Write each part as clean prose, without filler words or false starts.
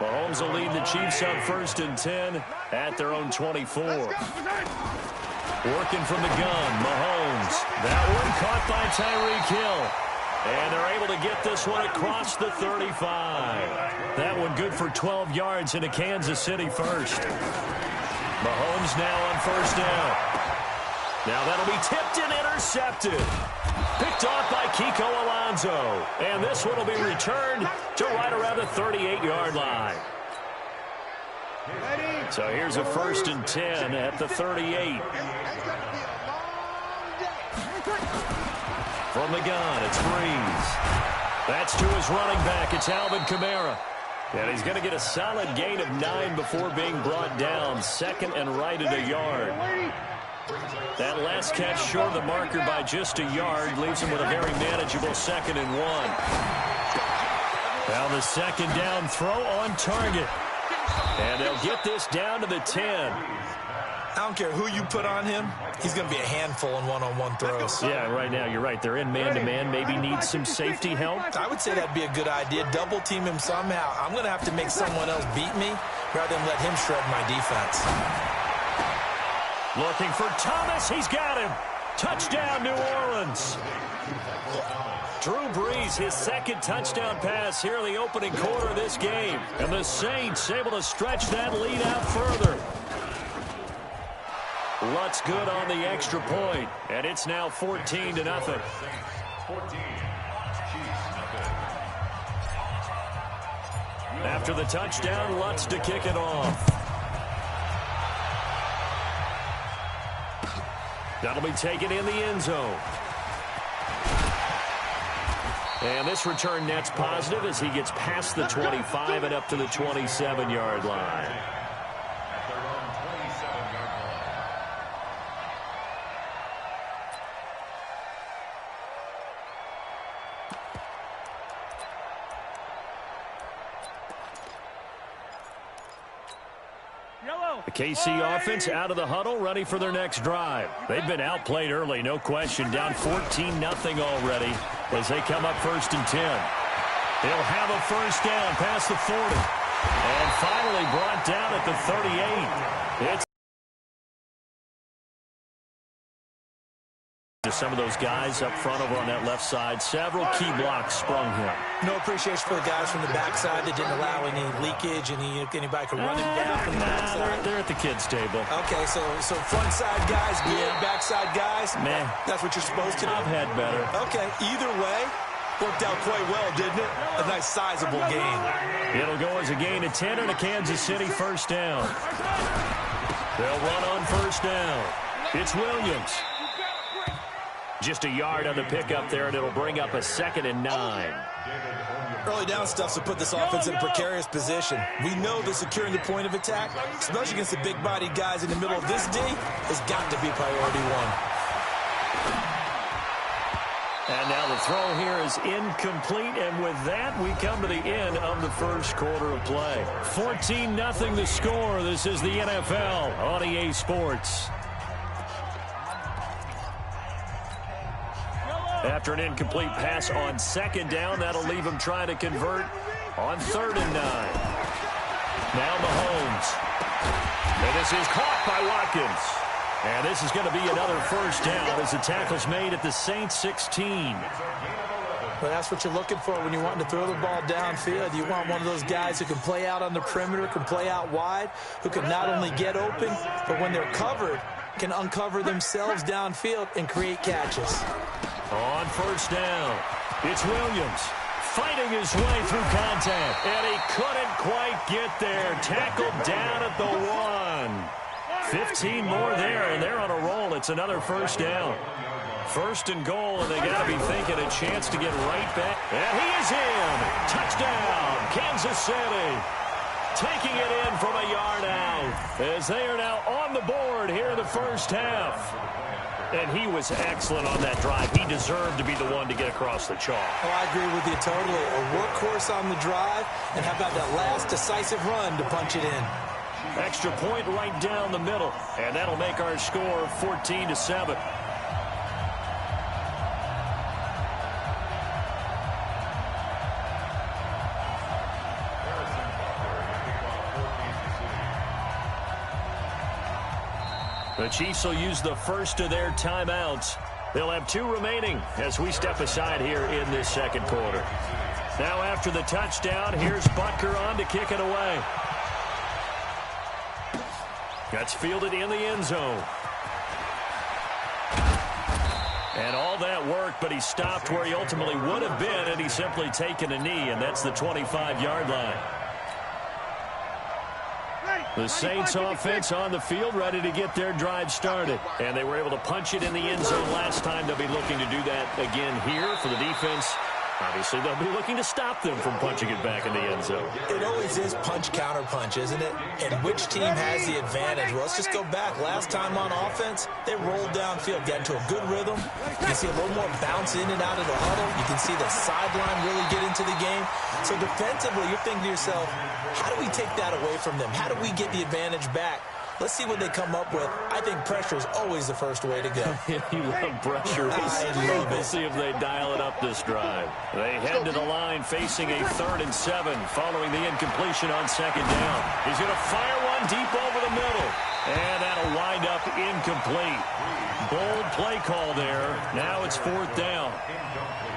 Mahomes will lead the Chiefs up 1st and 10 at their own 24. Working from the gun, Mahomes. That one caught by Tyreek Hill. And they're able to get this one across the 35. That one good for 12 yards into Kansas City first. Mahomes now on 1st down. Now that'll be tipped and intercepted. Picked off by Kiko Alonso. And this one will be returned to right around the 38-yard line. So here's a 1st and 10 at the 38. From the gun, it's Breeze. That's to his running back. It's Alvin Kamara. And he's going to get a solid gain of 9 before being brought down. 2nd and right at a yard. That last catch short of the marker by just a yard leaves him with a very manageable 2nd and 1. Now the 2nd down throw on target. And they'll get this down to the 10. I don't care who you put on him. He's going to be a handful in one-on-one throws. Yeah, right now, you're right. They're in man-to-man. Maybe need some safety help. I would say that'd be a good idea. Double team him somehow. I'm going to have to make someone else beat me rather than let him shred my defense. Looking for Thomas. He's got him. Touchdown, New Orleans. Drew Brees, his 2nd touchdown pass here in the opening quarter of this game. And the Saints able to stretch that lead out further. Lutz good on the extra point, and it's now 14-0. After the touchdown, Lutz to kick it off. That'll be taken in the end zone. And this return net's positive as he gets past the 25 and up to the 27-yard line. The KC offense out of the huddle, ready for their next drive. They've been outplayed early, no question. Down 14-0 already as they come up 1st and 10. They'll have a 1st down past the 40. And finally brought down at the 38. It's to some of those guys up front over on that left side. Several key blocks sprung here. No appreciation for the guys from the backside that didn't allow any leakage, anybody could run him down from the backside. They're at the kids' table. Okay, so front side guys good, backside guys, man, that's what you're supposed to do. I've had better. Okay, either way, worked out quite well, didn't it? A nice sizable gain. It'll go as a gain of 10 and a Kansas City 1st down. They'll run on 1st down. It's Williams. Just a yard on the pickup there, and it'll bring up a 2nd and 9. Early down stuff to put this offense in a precarious position. We know that securing the point of attack, especially against the big-bodied guys in the middle of this D, has got to be priority 1. And now the throw here is incomplete, and with that, we come to the end of the 1st quarter of play. 14-0 the score. This is the NFL on EA Sports. After an incomplete pass on 2nd down, that'll leave him trying to convert on 3rd and 9. Now Mahomes. And this is caught by Watkins. And this is going to be another 1st down as the tackle's made at the Saints 16. Well, that's what you're looking for when you're wanting to throw the ball downfield. You want one of those guys who can play out on the perimeter, can play out wide, who can not only get open, but when they're covered, can uncover themselves downfield and create catches. On 1st down, it's Williams fighting his way through contact, and he couldn't quite get there. Tackled down at the 1. 15 more there, and they're on a roll. It's another 1st down. 1st and goal, and they got to be thinking a chance to get right back. And he is in. Touchdown, Kansas City. Taking it in from a yard out as they are now on the board here in the 1st half. And he was excellent on that drive. He deserved to be the one to get across the chalk. Oh, I agree with you totally. A workhorse on the drive, and how about that last decisive run to punch it in? Extra point right down the middle, and that'll make our score 14-7. The Chiefs will use the first of their timeouts. They'll have 2 remaining as we step aside here in this second quarter. Now after the touchdown, here's Butker on to kick it away. That's fielded in the end zone. And all that work, but he stopped where he ultimately would have been, and he's simply taken a knee, and that's the 25-yard line. The Saints offense on the field, ready to get their drive started. And they were able to punch it in the end zone last time. They'll be looking to do that again here for the defense. Obviously, they'll be looking to stop them from punching it back in the end zone. It always is punch, counter punch, isn't it? And which team has the advantage? Well, let's just go back. Last time on offense, they rolled downfield, got into a good rhythm. You can see a little more bounce in and out of the huddle. You can see the sideline really get into the game. So defensively, you're thinking to yourself, how do we take that away from them? How do we get the advantage back? Let's see what they come up with. I think pressure is always the first way to go. You love pressure. We'll see if they dial it up this drive. They head to the line facing a 3rd and 7 following the incompletion on 2nd down. He's going to fire one deep over the middle. And that'll wind up incomplete. Bold play call there. Now it's 4th down.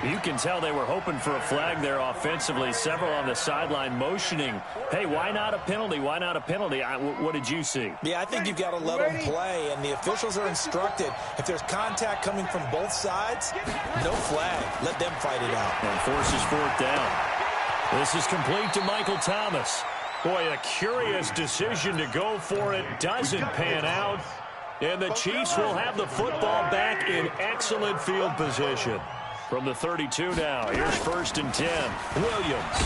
You can tell they were hoping for a flag there offensively. Several on the sideline motioning, hey, why not a penalty? Why not a penalty? What did you see? Yeah, I think you've got to let them play, and the officials are instructed. If there's contact coming from both sides, no flag. Let them fight it out. And forces 4th down. This is complete to Michael Thomas. Boy, a curious decision to go for it. Doesn't pan out. And the Chiefs will have the football back in excellent field position. From the 32 now, here's 1st and 10. Williams.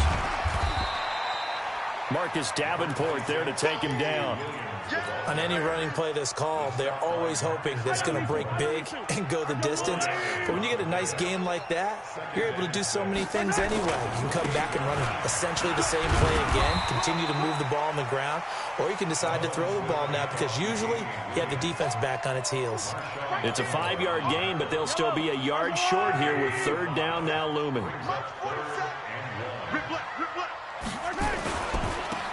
Marcus Davenport there to take him down. On any running play that's called, they're always hoping that it's going to break big and go the distance. But when you get a nice game like that, you're able to do so many things anyway. You can come back and run essentially the same play again, continue to move the ball on the ground, or you can decide to throw the ball now because usually you have the defense back on its heels. It's a 5-yard gain, but they'll still be a yard short here with 3rd down now looming.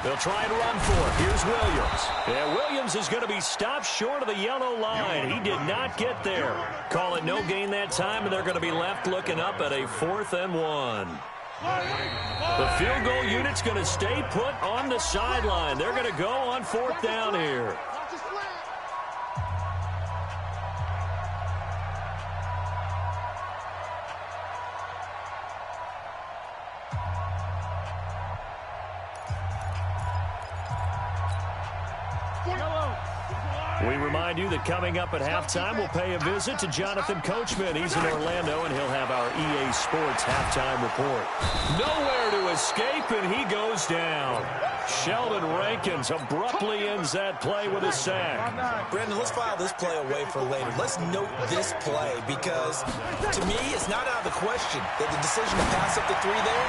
They'll try and run for it. Here's Williams. Yeah, Williams is going to be stopped short of the yellow line. He did not get there. Call it no gain that time, and they're going to be left looking up at a 4th and 1. The field goal unit's going to stay put on the sideline. They're going to go on 4th down here. We remind you that coming up at halftime, we'll pay a visit to Jonathan Coachman. He's in Orlando, and he'll have our EA Sports halftime report. Nowhere to escape, and he goes down. Sheldon Rankins abruptly ends that play with a sack. Brandon, let's file this play away for later. Let's note this play because, to me, it's not out of the question that the decision to pass up the 3 there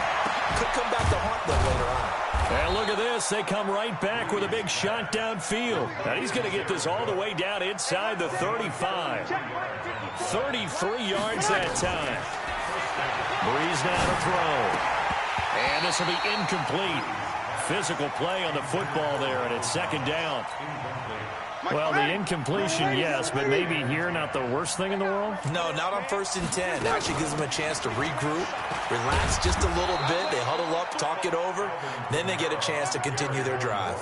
could come back to haunt them later on. And look at this. They come right back with a big shot downfield. And he's going to get this all the way down inside the 35. 33 yards that time. Breeze now to throw. And this will be incomplete. Physical play on the football there, and it's 2nd down. Well, the incompletion, yes, but maybe here not the worst thing in the world? No, not on 1st and 10. It actually gives them a chance to regroup, relax just a little bit. They huddle up, talk it over. Then they get a chance to continue their drive.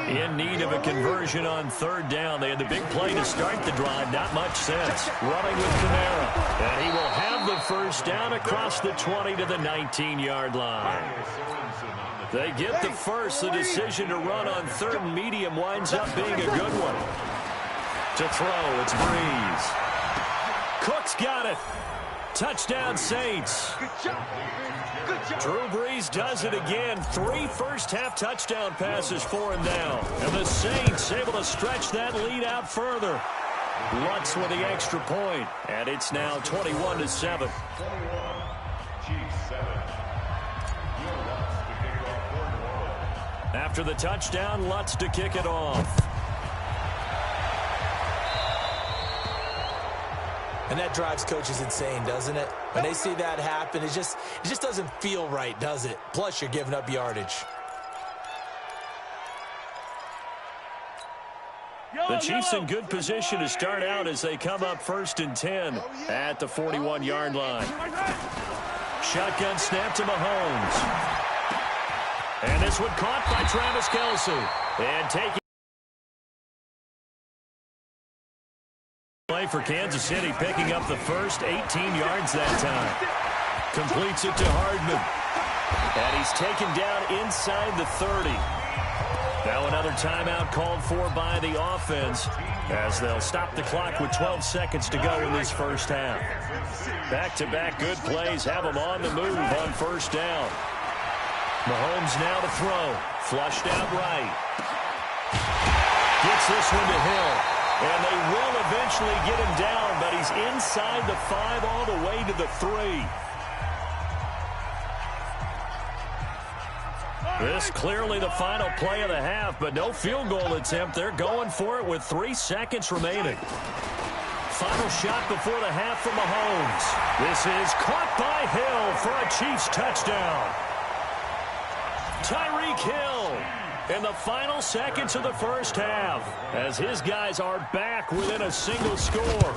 In need of a conversion on 3rd down. They had the big play to start the drive. Not much sense. Running with Kamara. And he will have the 1st down across the 20 to the 19-yard line. They get the first. The decision to run on 3rd and medium winds up being a good one. To throw, it's Breeze. Cook's got it. Touchdown, Saints. Drew Brees does it again. 3 first-half touchdown passes for him now. And the Saints able to stretch that lead out further. Lutz with the extra point. And it's now 21-7. After the touchdown, Lutz to kick it off. And that drives coaches insane, doesn't it? When they see that happen, it just doesn't feel right, does it? Plus, you're giving up yardage. Yo! The Chiefs in good position to start out as they come up 1st and 10 at the 41-yard line. Shotgun snap to Mahomes. And this one caught by Travis Kelce. And taking play for Kansas City, picking up the first 18 yards that time. Completes it to Hardman. And he's taken down inside the 30. Now another timeout called for by the offense as they'll stop the clock with 12 seconds to go in this first half. Back-to-back good plays have them on the move on 1st down. Mahomes now to throw. Flushed out right. Gets this one to Hill. And they will eventually get him down, but he's inside the 5 all the way to the 3. This clearly the final play of the half, but no field goal attempt. They're going for it with 3 seconds remaining. Final shot before the half from Mahomes. This is caught by Hill for a Chiefs touchdown. Tyreek Hill in the final seconds of the first half as his guys are back within a single score.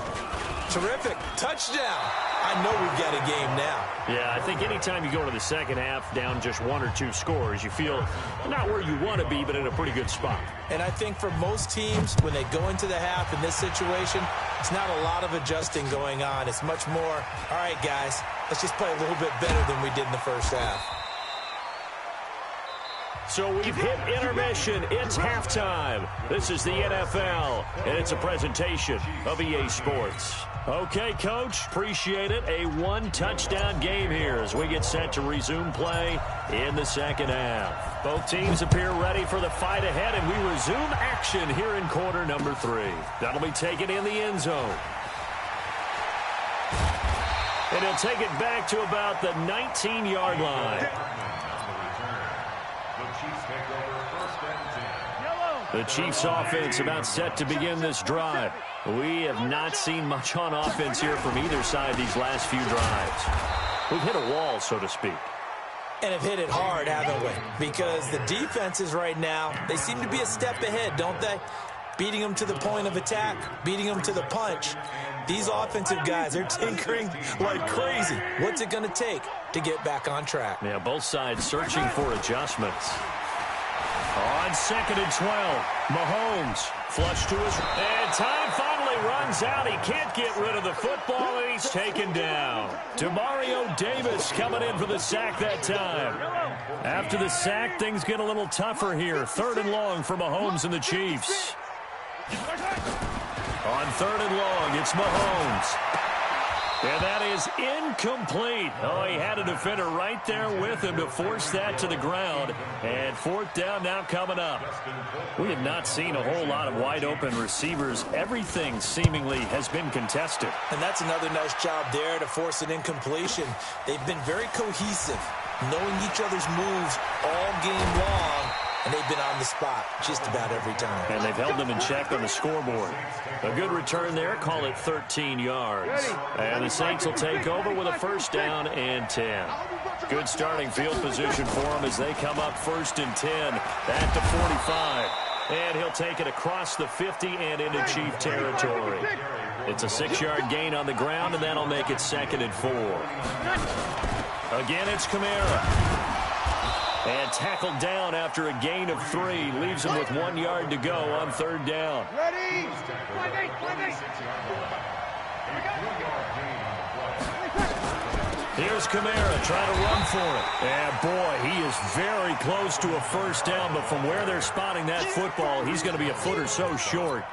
Terrific. Touchdown. I know we've got a game now. Yeah, I think anytime you go to the second half down just 1 or 2 scores, you feel not where you want to be, but in a pretty good spot. And I think for most teams, when they go into the half in this situation, it's not a lot of adjusting going on. It's much more, all right, guys, let's just play a little bit better than we did in the first half. So we've hit intermission. It's halftime. This is the NFL, and it's a presentation of EA Sports. Okay, Coach, appreciate it. A 1-touchdown game here as we get set to resume play in the second half. Both teams appear ready for the fight ahead, and we resume action here in quarter number 3. That'll be taken in the end zone. And he'll take it back to about the 19-yard line. The Chiefs offense about set to begin this drive. We have not seen much on offense here from either side these last few drives. We've hit a wall, so to speak. And have hit it hard, haven't we? Because the defenses right now, they seem to be a step ahead, don't they? Beating them to the point of attack, beating them to the punch. These offensive guys are tinkering like crazy. What's it going to take to get back on track? Yeah, both sides searching for adjustments. On 2nd and 12, Mahomes flush to his... And time finally runs out. He can't get rid of the football, and he's taken down. Demario Davis coming in for the sack that time. After the sack, things get a little tougher here. 3rd and long for Mahomes and the Chiefs. On 3rd and long, it's Mahomes. And that is incomplete. Oh, he had a defender right there with him to force that to the ground. And 4th down now coming up. We have not seen a whole lot of wide-open receivers. Everything seemingly has been contested. And that's another nice job there to force an incompletion. They've been very cohesive, knowing each other's moves all game long. And they've been on the spot just about every time. And they've held them in check on the scoreboard. A good return there. Call it 13 yards. And the Saints will take over with a 1st down and 10. Good starting field position for them as they come up 1st and 10 at the 45. And he'll take it across the 50 and into Chief territory. It's a 6-yard gain on the ground, and that'll make it 2nd and 4. Again, it's Kamara. And tackled down after a gain of 3. Leaves him with 1 yard to go on 3rd down. Ready? Here's Kamara trying to run for it. And, boy, he is very close to a 1st down. But from where they're spotting that football, he's going to be a foot or so short.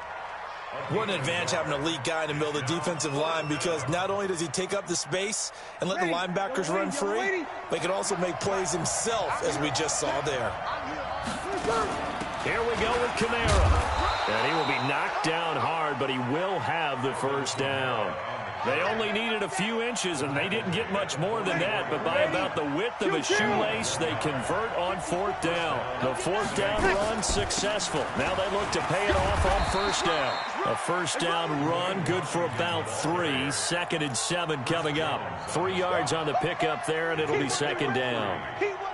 What an advantage having a elite guy in the middle of the defensive line, because not only does he take up the space and let the linebackers run free, but he can also make plays himself, as we just saw there. Here we go with Kamara. And he will be knocked down hard, but he will have the 1st down. They only needed a few inches, and they didn't get much more than that, but by about the width of a shoelace, they convert on 4th down. The 4th down run successful. Now they look to pay it off on 1st down. A first down run, good for about 3. 2nd and 7 coming up. 3 yards on the pickup there, and it'll be 2nd down.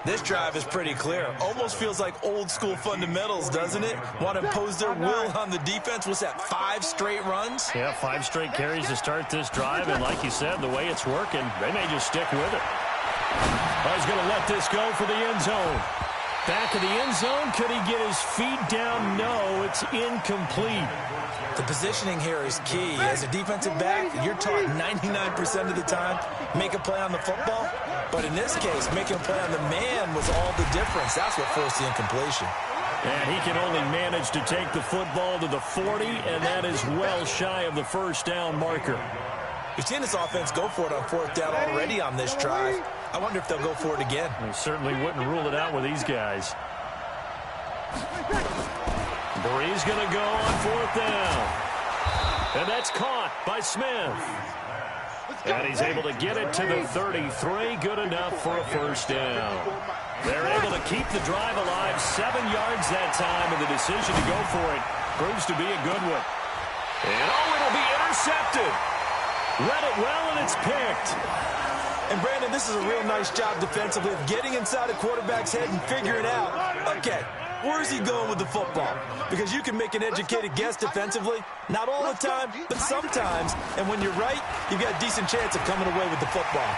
This drive is pretty clear. Almost feels like old-school fundamentals, doesn't it? Want to impose their will on the defense. Was that 5 straight runs? Yeah, 5 straight carries to start this drive, and like you said, the way it's working, they may just stick with it. He's going to let this go for the end zone. Back of the end zone. Could he get his feet down? No, it's incomplete. The positioning here is key. As a defensive back, you're taught 99% of the time, make a play on the football. But in this case, making a play on the man was all the difference. That's what forced the incompletion. And he can only manage to take the football to the 40, and that is well shy of the first down marker. We've seen this offense go for it on 4th down already on this drive. I wonder if they'll go for it again. We certainly wouldn't rule it out with these guys. Bree's going to go on 4th down. And that's caught by Smith. And he's able to get it to the 33. Good enough for a first down. They're able to keep the drive alive. 7 yards that time, and the decision to go for it proves to be a good one. And it'll be intercepted. Read it well, and it's picked. And, Brandon, this is a real nice job defensively of getting inside a quarterback's head and figuring out, okay, where's he going with the football? Because you can make an educated guess defensively. Not all the time, but sometimes. And when you're right, you've got a decent chance of coming away with the football.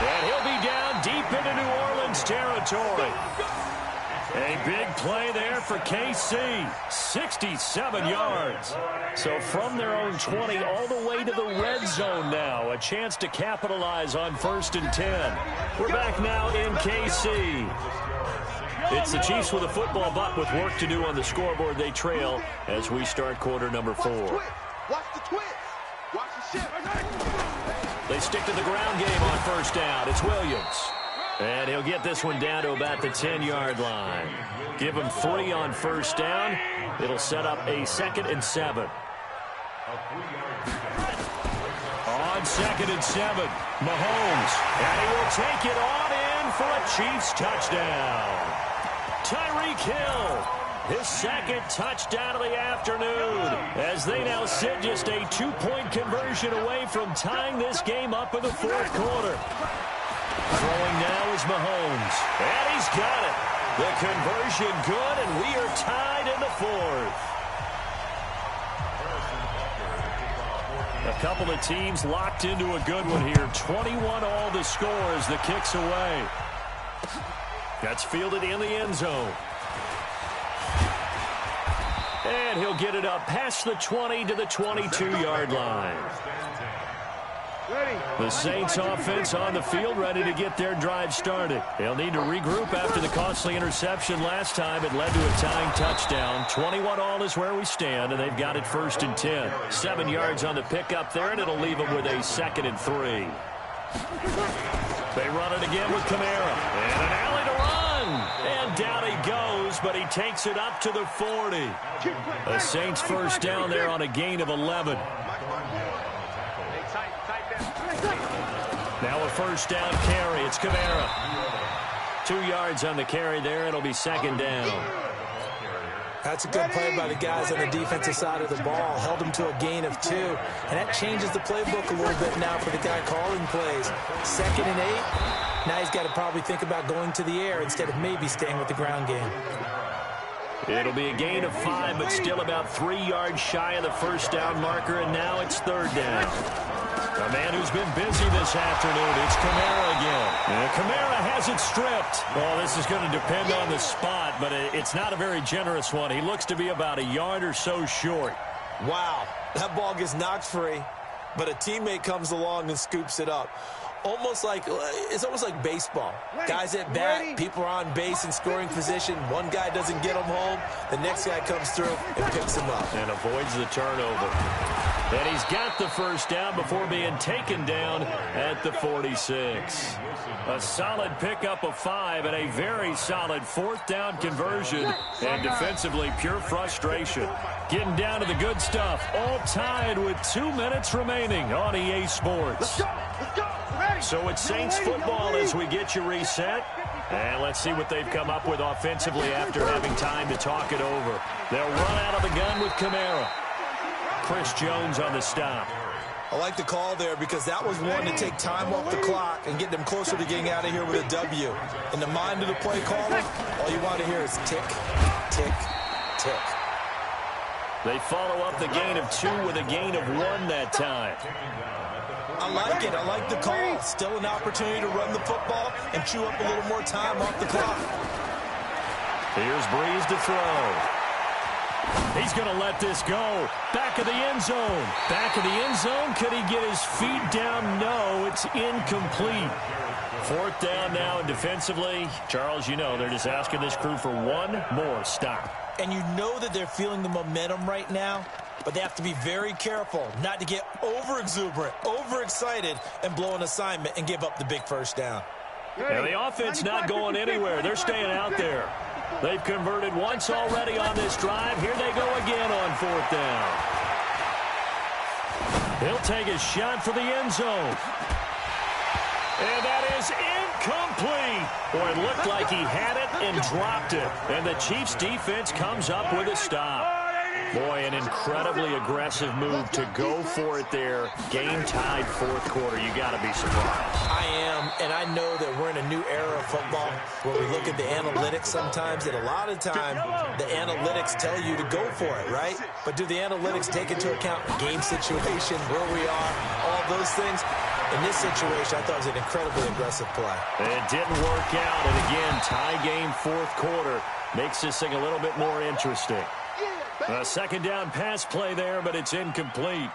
And he'll be down deep into New Orleans territory. A big play there for KC. 67 yards. So from their own 20 all the way to the red zone now. A chance to capitalize on 1st and 10. We're back now in KC. It's the Chiefs with a football, but with work to do on the scoreboard. They trail as we start quarter number 4. They stick to the ground game on 1st down. It's Williams. And he'll get this one down to about the 10-yard line. Give him 3 on 1st down. It'll set up a 2nd and 7. On 2nd and 7, Mahomes. And he will take it on in for a Chiefs touchdown. Tyreek Hill, his 2nd touchdown of the afternoon, as they now sit just a 2-point conversion away from tying this game up in the 4th quarter. Throwing now is Mahomes, and he's got it. The conversion good, and we are tied in the 4th. A couple of teams locked into a good one here. 21 all the score as the kick's away. That's fielded in the end zone. And he'll get it up past the 20 to the 22-yard line. The Saints offense on the field, ready to get their drive started. They'll need to regroup after the costly interception last time. It led to a tying touchdown. 21 all is where we stand, and they've got it 1st and 10. 7 yards on the pickup there, and it'll leave them with a 2nd and 3. They run it again with Kamara. And an alley to run. And down he goes, but he takes it up to the 40. The Saints 1st down there on a gain of 11. Now a 1st down carry. It's Kamara. 2 yards on the carry there. It'll be 2nd down. That's a good play by the guys on the defensive side of the ball. Held them to a gain of 2. And that changes the playbook a little bit now for the guy calling plays. 2nd and 8. Now he's got to probably think about going to the air instead of maybe staying with the ground game. It'll be a gain of 5, but still about 3 yards shy of the 1st down marker. And now it's 3rd down. A man who's been busy this afternoon. It's Kamara again. And Kamara has it stripped. Well, this is going to depend on the spot, but it's not a very generous one. He looks to be about a yard or so short. Wow, that ball gets knocked free, but a teammate comes along and scoops it up. It's almost like baseball. Guys at bat, people are on base in scoring position. One guy doesn't get them home. The next guy comes through and picks him up. And avoids the turnover. And he's got the 1st down before being taken down at the 46. A solid pickup of 5 and a very solid 4th down conversion. And defensively, pure frustration. Getting down to the good stuff. All tied with 2 minutes remaining on EA Sports. So it's Saints football as we get you reset. And let's see what they've come up with offensively after having time to talk it over. They'll run out of the gun with Kamara. Chris Jones on the stop. I like the call there because that was one to take time off the clock and get them closer to getting out of here with a W. In the mind of the play caller, all you want to hear is tick, tick, tick. They follow up the gain of 2 with a gain of 1 that time. I like it. I like the call. Still an opportunity to run the football and chew up a little more time off the clock. Here's Breeze to throw. He's going to let this go. Back of the end zone. Back of the end zone. Could he get his feet down? No, it's incomplete. 4th down now, and defensively, Charles, you know, they're just asking this crew for one more stop. And you know that they're feeling the momentum right now, but they have to be very careful not to get over-exuberant, over-excited, and blow an assignment and give up the big first down. Now, the offense not going anywhere. They're staying out there. They've converted once already on this drive. Here they go again on 4th down. He'll take a shot for the end zone. And that is incomplete. Boy, it looked like he had it and dropped it. And the Chiefs defense comes up with a stop. Boy, an incredibly aggressive move to go for it there. Game-tied 4th quarter. You got to be surprised. I am, and I know that we're in a new era of football where we look at the analytics sometimes, and a lot of time the analytics tell you to go for it, right? But do the analytics take into account game situation, where we are, all those things? In this situation, I thought it was an incredibly aggressive play. It didn't work out, and again, tie game 4th quarter makes this thing a little bit more interesting. A 2nd down pass play there, but it's incomplete.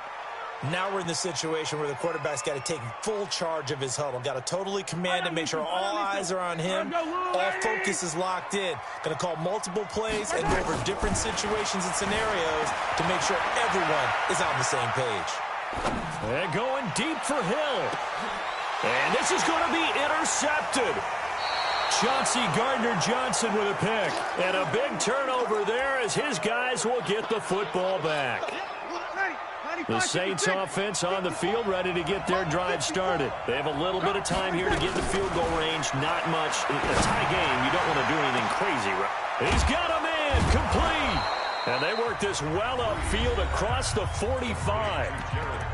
Now we're in the situation where the quarterback's got to take full charge of his huddle. Got to totally command it, make sure all eyes are on him. All focus is locked in. Going to call multiple plays and go over different situations and scenarios to make sure everyone is on the same page. And going deep for Hill. And this is going to be intercepted. Chauncey Gardner-Johnson with a pick. And a big turnover there as his guys will get the football back. The Saints offense on the field, ready to get their drive started. They have a little bit of time here to get the field goal range. Not much. A tie game, you don't want to do anything crazy, right? He's got a man, complete. And they work this well upfield across the 45.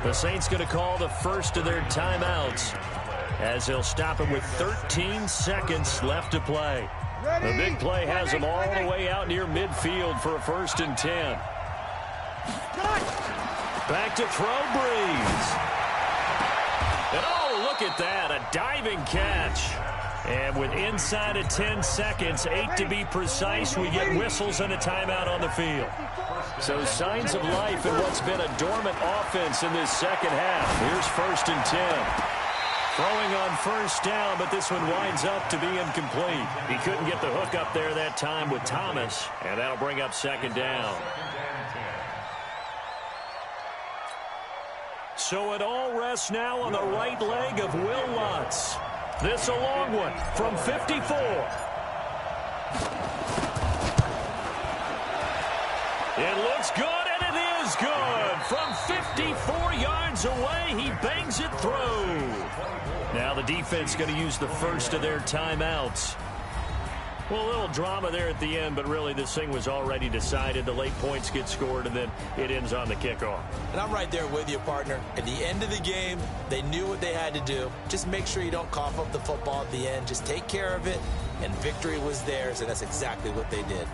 The Saints going to call the first of their timeouts, as they'll stop him with 13 seconds left to play. The big play has them all the way out near midfield for a 1st and 10. Back to throw, Breeze. And oh, look at that, a diving catch. And with inside of 10 seconds, 8 to be precise, we get whistles and a timeout on the field. So signs of life in what's been a dormant offense in this 2nd half. Here's 1st and 10. Throwing on 1st down, but this one winds up to be incomplete. He couldn't get the hook up there that time with Thomas, and that'll bring up 2nd down. So it all rests now on the right leg of Will Lutz. This a long one from 54. It looks good, and it is good. From 54 yards away, he bangs it through. Now the defense going to use the first of their timeouts. Well, a little drama there at the end, but really this thing was already decided. The late points get scored, and then it ends on the kickoff. And I'm right there with you, partner. At the end of the game, they knew what they had to do. Just make sure you don't cough up the football at the end. Just take care of it, and victory was theirs, and that's exactly what they did.